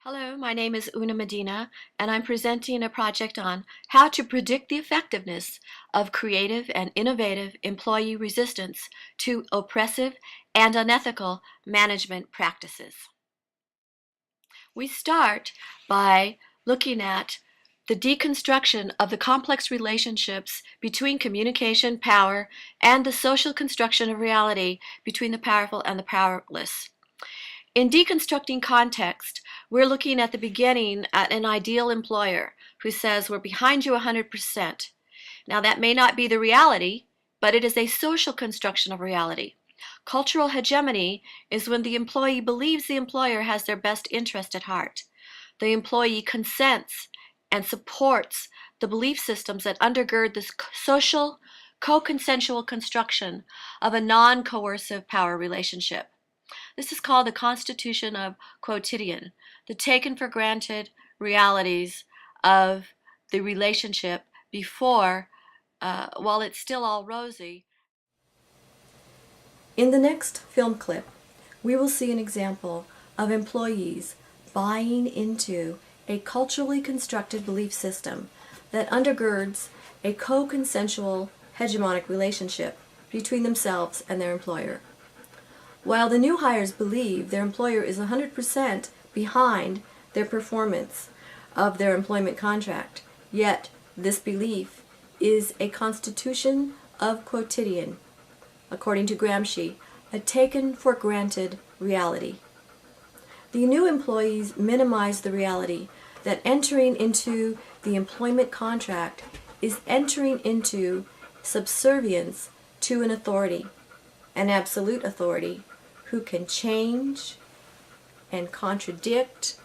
Hello, my name is Una Medina, and I'm presenting a project on how to predict the effectiveness of creative and innovative employee resistance to oppressive and unethical management practices. We start by looking at the deconstruction of the complex relationships between communication, power, and the social construction of reality between the powerful and the powerless. In deconstructing context, we're looking at the beginning at an ideal employer who says, we're behind you 100%. Now, that may not be the reality, but it is a social construction of reality. Cultural hegemony is when the employee believes the employer has their best interest at heart. The employee consents and supports the belief systems that undergird this social, co-consensual construction of a non-coercive power relationship. This is called the constitution of quotidian, the taken for granted realities of the relationship before, while it's still all rosy. In the next film clip, we will see an example of employees buying into a culturally constructed belief system that undergirds a co-consensual hegemonic relationship between themselves and their employer. While the new hires believe their employer is 100% behind their performance of their employment contract, yet this belief is a constitution of quotidian, according to Gramsci, a taken for granted reality. The new employees minimize the reality that entering into the employment contract is entering into subservience to an authority, an absolute authority, who can change and contradict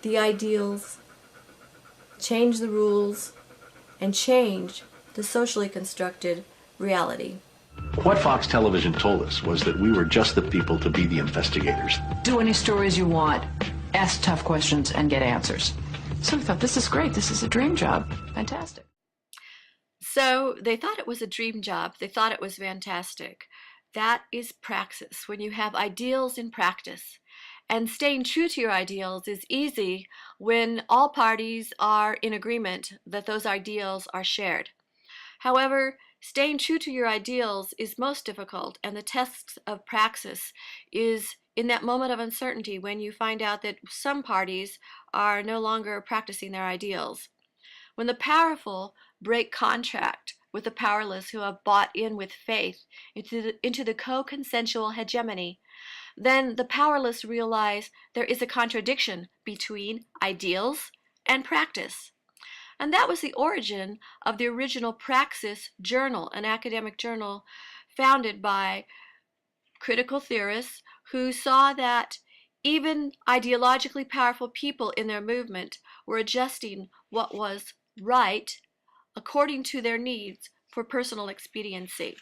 the ideals, change the rules, and change the socially constructed reality. What Fox Television told us was that we were just the people to be the investigators. Do any stories you want, ask tough questions, and get answers. So we thought, this is great. This is a dream job. Fantastic. So they thought it was a dream job. They thought it was fantastic. That is praxis, when you have ideals in practice. And staying true to your ideals is easy when all parties are in agreement that those ideals are shared. However, staying true to your ideals is most difficult, and the test of praxis is in that moment of uncertainty when you find out that some parties are no longer practicing their ideals. When the powerful break contract with the powerless who have bought in with faith into the co-consensual hegemony, then the powerless realize there is a contradiction between ideals and practice. And that was the origin of the original Praxis Journal, an academic journal founded by critical theorists who saw that even ideologically powerful people in their movement were adjusting what was right according to their needs for personal expediency.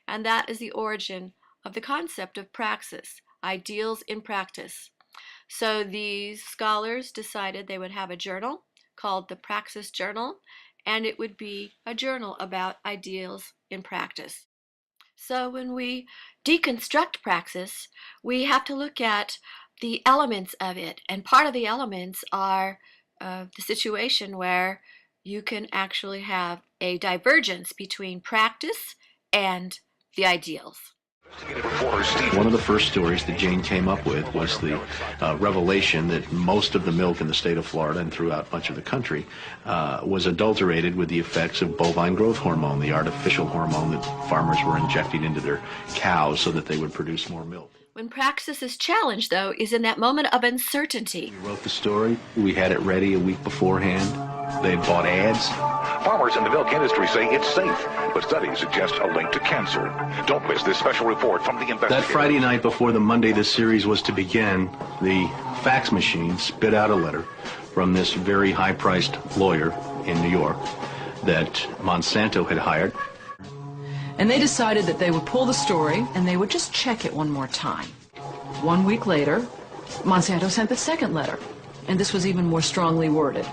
And that is the origin of the concept of praxis, ideals in practice. So these scholars decided they would have a journal called the Praxis Journal, and it would be a journal about ideals in practice. So when we deconstruct praxis, we have to look at the elements of it, and part of the elements are the situation where you can actually have a divergence between practice and the ideals. One of the first stories that Jane came up with was the revelation that most of the milk in the state of Florida and throughout much of the country was adulterated with the effects of bovine growth hormone, the artificial hormone that farmers were injecting into their cows so that they would produce more milk. When praxis is challenged, though, is in that moment of uncertainty. We wrote the story. We had it ready a week beforehand. They had bought ads. Farmers in the milk industry say it's safe, but studies suggest a link to cancer. Don't miss this special report from the investigators. That Friday night before the Monday this series was to begin, the fax machine spit out a letter from this very high-priced lawyer in New York that Monsanto had hired. And they decided that they would pull the story and they would just check it one more time. 1 week later, Monsanto sent the second letter, and this was even more strongly worded.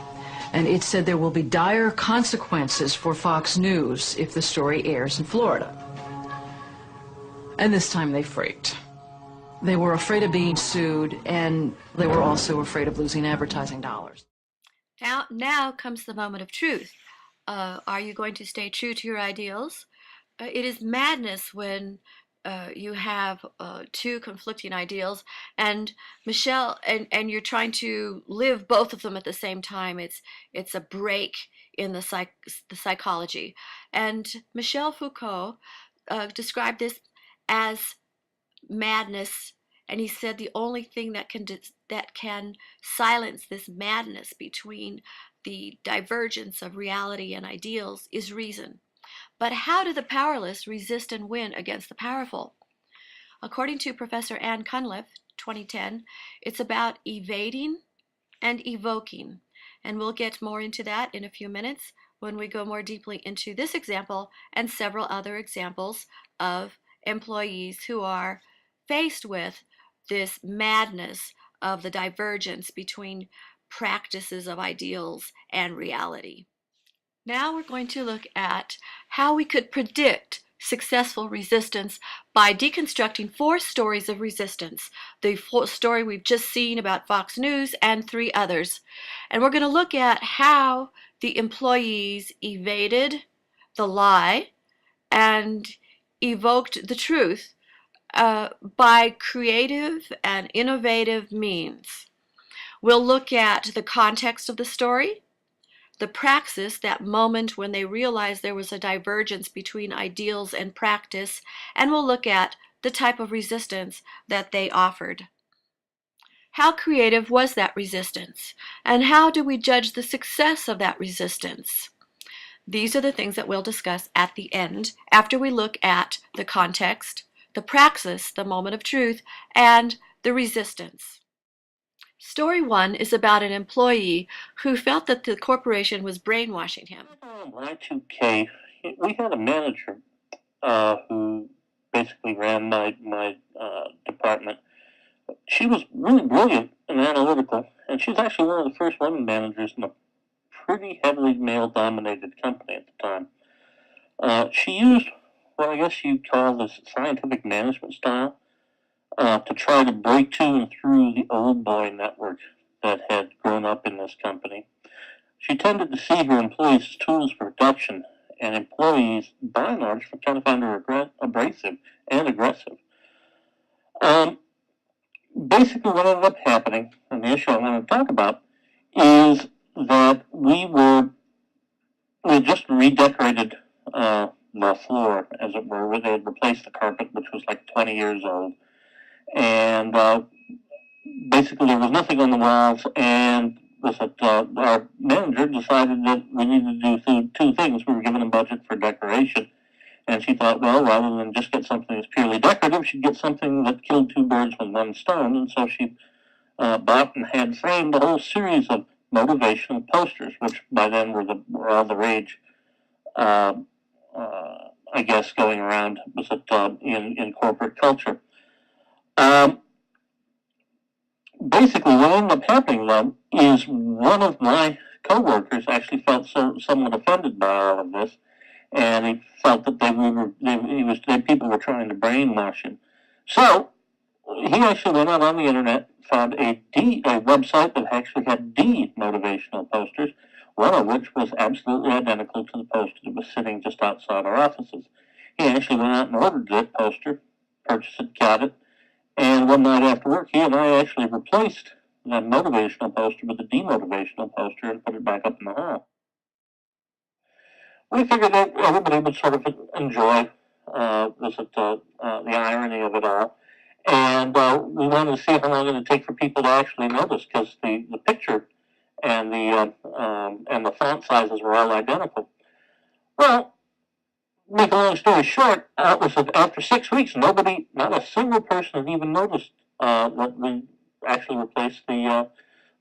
And it said there will be dire consequences for Fox News if the story airs in Florida. And this time they freaked. They were afraid of being sued, and they were also afraid of losing advertising dollars. Now comes the moment of truth. Are you going to stay true to your ideals? It is madness when you have two conflicting ideals, and Michelle, and you're trying to live both of them at the same time. It's a break in the psychology, and Michel Foucault described this as madness, and he said the only thing that can silence this madness between the divergence of reality and ideals is reason. But how do the powerless resist and win against the powerful? According to Professor Ann Cunliffe, 2010, it's about evading and evoking. And we'll get more into that in a few minutes when we go more deeply into this example and several other examples of employees who are faced with this madness of the divergence between practices of ideals and reality. Now we're going to look at how we could predict successful resistance by deconstructing 4 stories of resistance. The story we've just seen about Fox News and 3 others. And we're going to look at how the employees evaded the lie and evoked the truth by creative and innovative means. We'll look at the context of the story, the praxis, that moment when they realized there was a divergence between ideals and practice, and we'll look at the type of resistance that they offered. How creative was that resistance? And how do we judge the success of that resistance? These are the things that we'll discuss at the end, after we look at the context, the praxis, the moment of truth, and the resistance. Story 1 is about an employee who felt that the corporation was brainwashing him. Y2K, we had a manager who basically ran my department. She was really brilliant and analytical, and she was actually one of the first women managers in a pretty heavily male-dominated company at the time. She used what I guess you'd call this scientific management style to try to break to and through the old boy network that had grown up in this company. She tended to see her employees as tools for production, and employees, by and large, kind of found her abrasive and aggressive. Um, Basically, what ended up happening, and the issue I want to talk about, is that we just redecorated the floor, as it were, where they had replaced the carpet, which was like 20 years old. And basically, there was nothing on the walls, and our manager decided that we needed to do 2 things. We were given a budget for decoration, and she thought, well, rather than just get something that's purely decorative, she'd get something that killed 2 birds with 1 stone, and so she bought and had framed a whole series of motivational posters, which by then were all the rage, I guess, going around in corporate culture. Basically, what ended up happening then is one of my coworkers actually felt somewhat offended by all of this, and he felt that people were trying to brainwash him. So he actually went out on the internet, found a website that actually had motivational posters, one of which was absolutely identical to the poster that was sitting just outside our offices. He actually went out and ordered that poster, purchased it, got it, and one night after work, he and I actually replaced that motivational poster with a demotivational poster and put it back up in the hall. We figured that everybody would sort of enjoy the irony of it all. And we wanted to see how long it would take for people to actually notice, because the picture and the font sizes were all identical. Well, make a long story short, after 6 weeks, not a single person had even noticed that we actually replaced the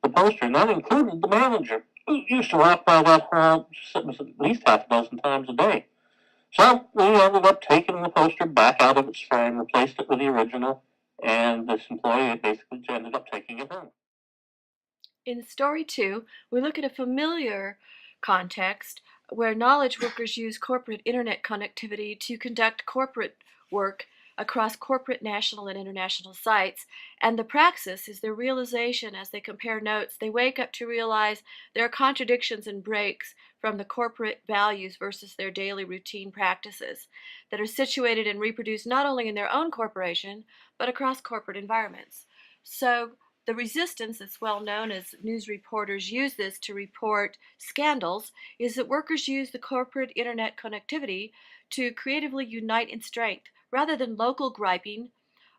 poster, and that included the manager, who used to walk by that hall at least half a dozen times a day. So we ended up taking the poster back out of its frame, replaced it with the original, and this employee basically ended up taking it home. In story 2, we look at a familiar context where knowledge workers use corporate internet connectivity to conduct corporate work across corporate, national, and international sites. And the praxis is their realization as they compare notes. They wake up to realize there are contradictions and breaks from the corporate values versus their daily routine practices that are situated and reproduced not only in their own corporation, but across corporate environments. So the resistance that's well known as news reporters use this to report scandals is that workers use the corporate internet connectivity to creatively unite in strength. Rather than local griping,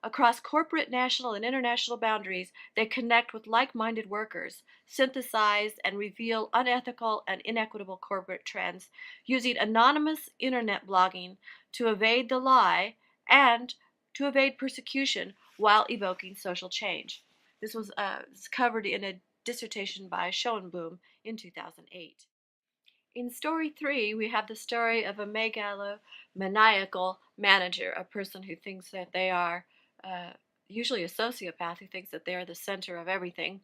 across corporate, national, and international boundaries, they connect with like-minded workers, synthesize and reveal unethical and inequitable corporate trends, using anonymous internet blogging to evade the lie and to evade persecution while evoking social change. This was covered in a dissertation by Schoenboom in 2008. In story 3, we have the story of a megalomaniacal manager, a person who thinks that they are, usually a sociopath who thinks that they are the center of everything.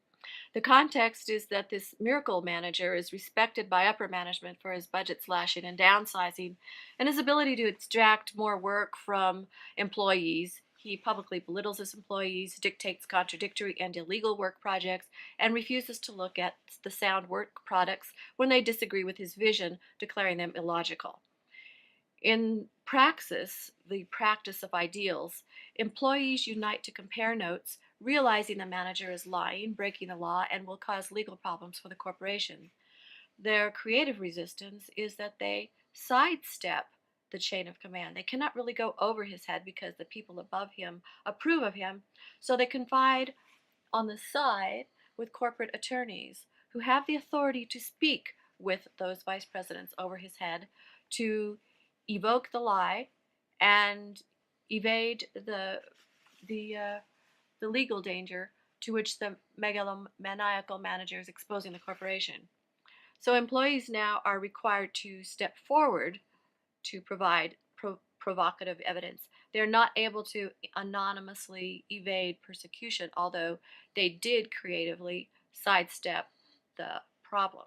The context is that this miracle manager is respected by upper management for his budget slashing and downsizing and his ability to extract more work from employees. He publicly belittles his employees, dictates contradictory and illegal work projects, and refuses to look at the sound work products when they disagree with his vision, declaring them illogical. In praxis, the practice of ideals, employees unite to compare notes, realizing the manager is lying, breaking the law, and will cause legal problems for the corporation. Their creative resistance is that they sidestep the chain of command. They cannot really go over his head because the people above him approve of him, so they confide on the side with corporate attorneys who have the authority to speak with those vice presidents over his head to evoke the lie and evade the legal danger to which the megalomaniacal manager is exposing the corporation. So employees now are required to step forward to provide provocative evidence. They're not able to anonymously evade persecution, although they did creatively sidestep the problem.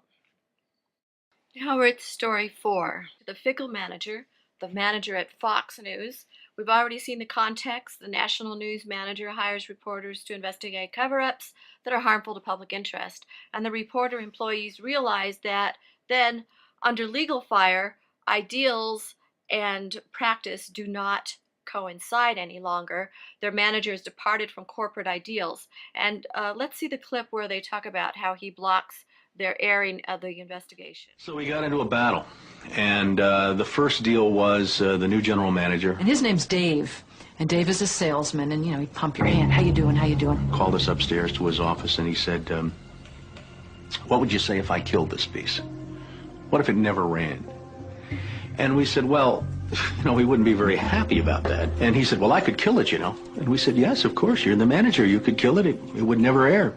Now we're at story 4, the fickle manager, the manager at Fox News. We've already seen the context. The national news manager hires reporters to investigate cover-ups that are harmful to public interest, and the reporter employees realize that then, under legal fire, ideals and practice do not coincide any longer. Their manager has departed from corporate ideals. And let's see the clip where they talk about how he blocks their airing of the investigation. So we got into a battle, and the first deal was the new general manager. And his name's Dave. And Dave is a salesman, and, he'd pump your hand. How you doing? How you doing? Called us upstairs to his office, and he said, what would you say if I killed this piece? What if it never ran? And we said, well, we wouldn't be very happy about that. And he said, well, I could kill it, And we said, yes, of course, you're the manager. You could kill it. It would never air.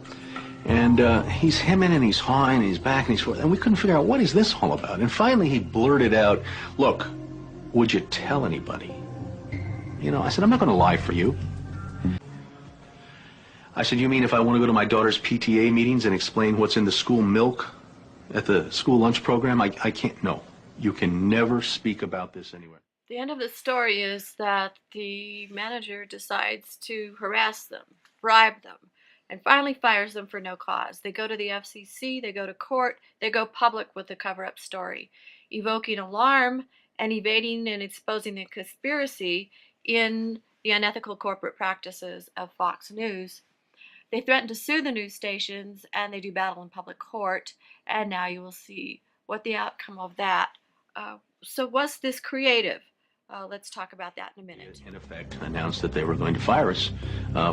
And he's hemming and he's hawing and he's back and he's forth. And we couldn't figure out, what is this all about? And finally he blurted out, look, would you tell anybody? I said, I'm not going to lie for you. I said, you mean if I want to go to my daughter's PTA meetings and explain what's in the school milk at the school lunch program? I can't. No, you can never speak about this anywhere. The end of the story is that the manager decides to harass them, bribe them, and finally fires them for no cause. They go to the FCC, they go to court, they go public with the cover-up story, evoking alarm and evading and exposing the conspiracy in the unethical corporate practices of Fox News. They threaten to sue the news stations, and they do battle in public court, and now you will see what the outcome of that. So was this creative? Let's talk about that in a minute. In effect, announced that they were going to fire us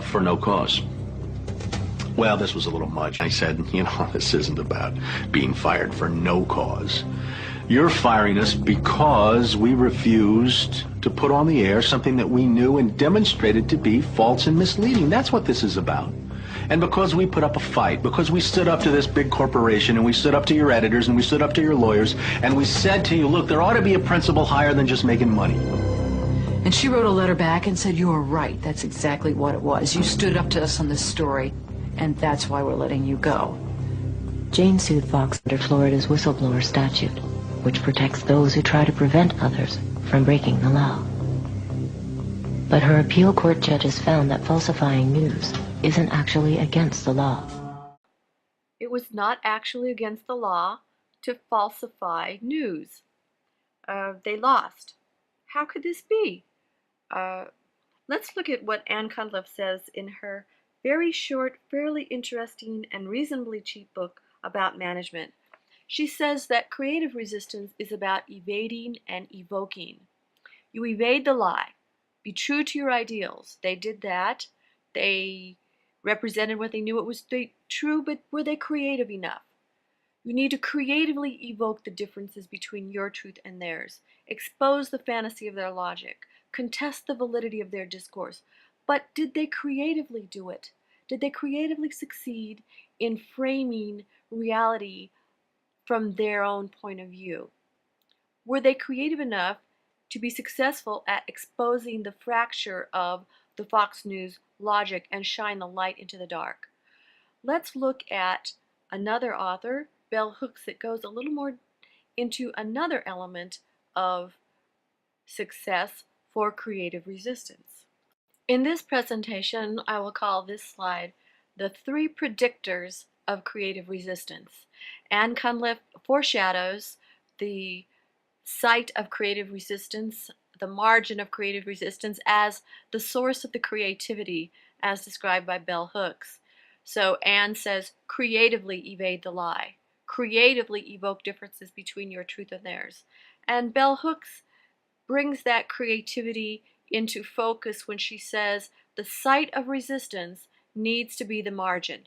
for no cause. Well, this was a little much. I said, this isn't about being fired for no cause. You're firing us because we refused to put on the air something that we knew and demonstrated to be false and misleading. That's what this is about. And because we put up a fight, because we stood up to this big corporation, and we stood up to your editors, and we stood up to your lawyers, and we said to you, look, there ought to be a principle higher than just making money. And she wrote a letter back and said, you were right. That's exactly what it was. You stood up to us on this story, and that's why we're letting you go. Jane sued Fox under Florida's whistleblower statute, which protects those who try to prevent others from breaking the law. But her appeal court judges found that falsifying news isn't actually against the law. It was not actually against the law to falsify news. They lost. How could this be? Let's look at what Ann Cunliffe says in her very short, fairly interesting, and reasonably cheap book about management. She says that creative resistance is about evading and evoking. You evade the lie. Be true to your ideals. They did that. They represented what they knew it was true, but were they creative enough? You need to creatively evoke the differences between your truth and theirs. Expose the fantasy of their logic. Contest the validity of their discourse. But did they creatively do it? Did they creatively succeed in framing reality from their own point of view? Were they creative enough to be successful at exposing the fracture of the Fox News logic and shine the light into the dark? Let's look at another author, Bell Hooks, that goes a little more into another element of success for creative resistance. In this presentation, I will call this slide the 3 predictors of creative resistance. Ann Cunliffe foreshadows the site of creative resistance, the margin of creative resistance, as the source of the creativity as described by Bell Hooks. So Ann says, creatively evade the lie. Creatively evoke differences between your truth and theirs. And Bell Hooks brings that creativity into focus when she says the site of resistance needs to be the margin.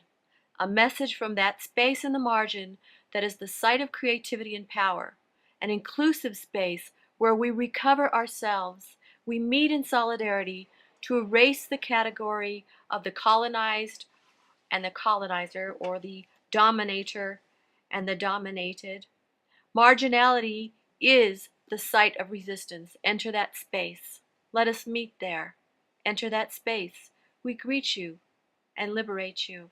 A message from that space in the margin that is the site of creativity and power. An inclusive space where we recover ourselves. We meet in solidarity to erase the category of the colonized and the colonizer, or the dominator and the dominated. Marginality is the site of resistance. Enter that space. Let us meet there. Enter that space. We greet you and liberate you.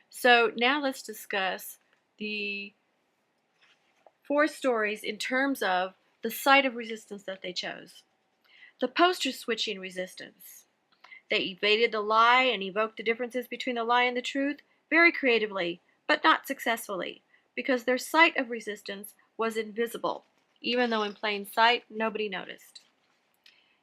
So now let's discuss the 4 stories in terms of the site of resistance that they chose. The poster switching resistance. They evaded the lie and evoked the differences between the lie and the truth very creatively, but not successfully, because their site of resistance was invisible, even though in plain sight nobody noticed.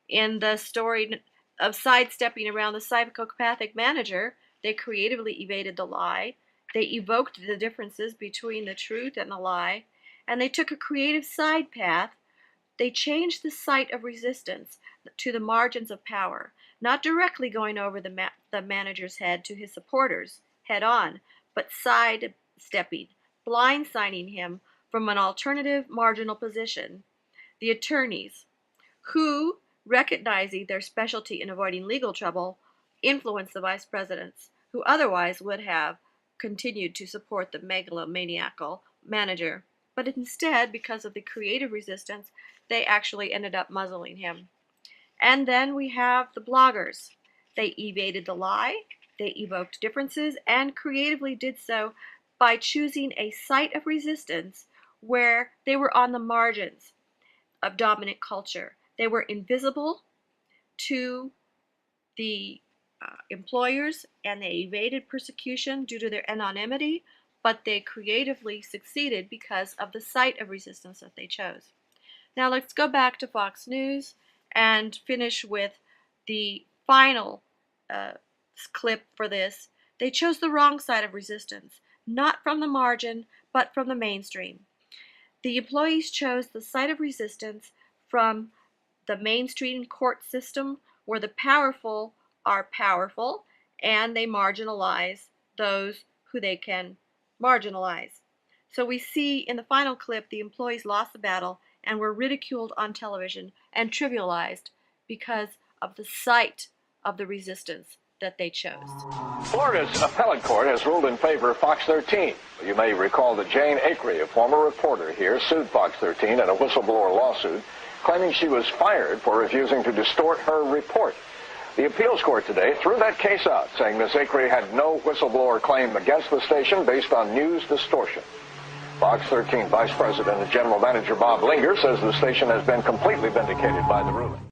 In the story of sidestepping around the psychopathic manager, they creatively evaded the lie, they evoked the differences between the truth and the lie, and they took a creative side path. They changed the site of resistance to the margins of power, not directly going over the manager's head to his supporters head on, but sidestepping, blindsiding him from an alternative marginal position. The attorneys, who, recognizing their specialty in avoiding legal trouble, influenced the vice presidents, who otherwise would have continued to support the megalomaniacal manager. But instead, because of the creative resistance, they actually ended up muzzling him. And then we have the bloggers. They evaded the lie, they evoked differences, and creatively did so by choosing a site of resistance where they were on the margins of dominant culture. They were invisible to the employers, and they evaded persecution due to their anonymity, but they creatively succeeded because of the site of resistance that they chose. Now let's go back to Fox News and finish with the final clip for this. They chose the wrong side of resistance, not from the margin, but from the mainstream. The employees chose the side of resistance from the mainstream court system, where the powerful are powerful and they marginalize those who they can marginalize. So we see in the final clip the employees lost the battle and were ridiculed on television and trivialized because of the site of the resistance that they chose. Florida's appellate court has ruled in favor of Fox 13. You may recall that Jane Acree, a former reporter here, sued Fox 13 in a whistleblower lawsuit, claiming she was fired for refusing to distort her report. The appeals court today threw that case out, saying Ms. Acree had no whistleblower claim against the station based on news distortion. Fox 13 Vice President and General Manager Bob Linger says the station has been completely vindicated by the ruling.